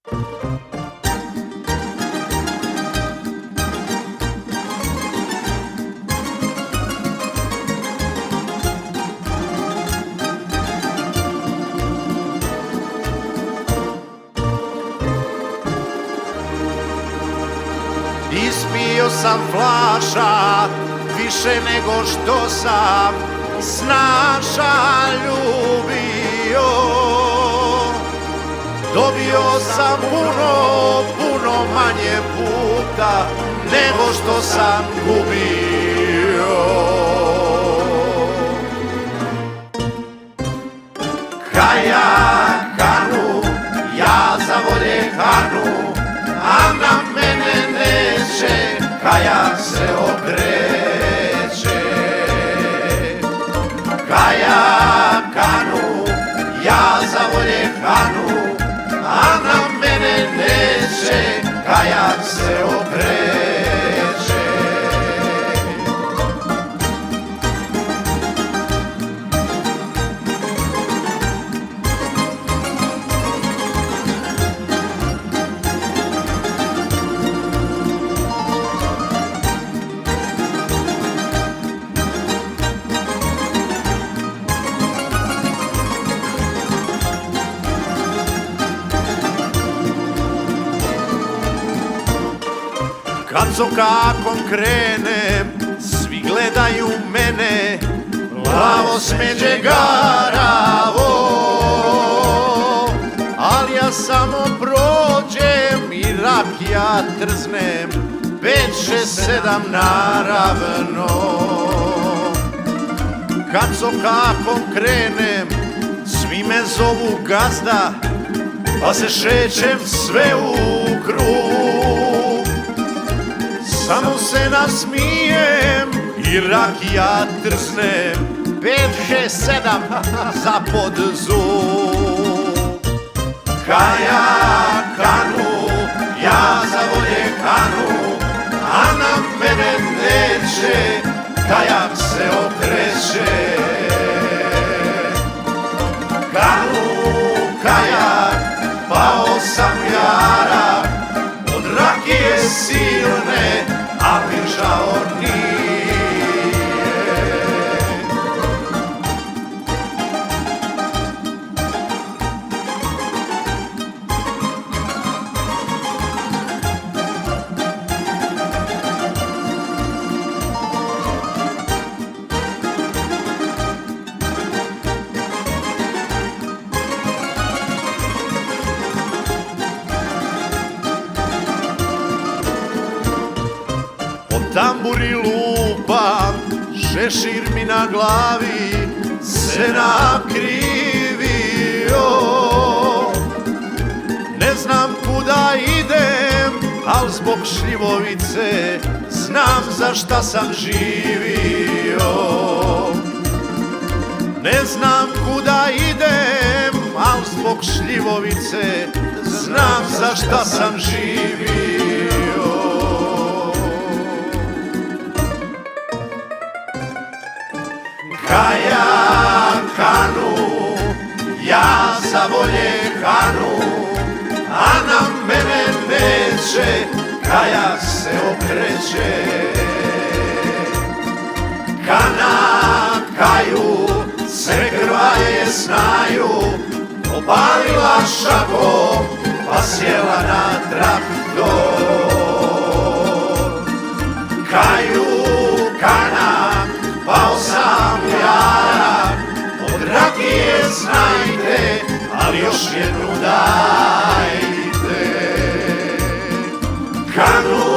Ispio sam flaša više nego što sam snaša ljubio. Dobio sam puno, puno manje puta nego što sam gubio. Kajakanu, ja zavolje kanu, a na mene neće, kajak se okreće. Kajakanu, ja zavolje kanu, a na mene neće, kajak se okreće. Kad s okakom krenem, svi gledaju mene, plavo smeđe garavo. Al ja samo prođem i rakija trznem, 5, 6, 7 naravno. Kad s okakom krenem, svi me zovu gazda, pa se šećem sve u krug. Samo se nasmijem i rakija trznem, 5, 6, 7 za pod zub. Kajakanu, ja zavolje kanu, a na mene neće, kajak se okreće. Kanu, kajak, pao sam u jarak, od rakije silne, a mi žao nije. Tamburi lupam, šešir mi na glavi se nakrivio. Ne znam kuda idem, al zbog šljivovice znam za šta sam živio. Ne znam kuda idem, al zbog šljivovice znam za šta sam živio. Kajakanu, ja zavolje kanu, a na mene neće, kajak se okreće. Kanakaju se krvaje snaju, opalila šakom pa sjela na traktor. Kajukana, pao sam u jarak, od rakije znajte, ali još jednu dajte. Kanu,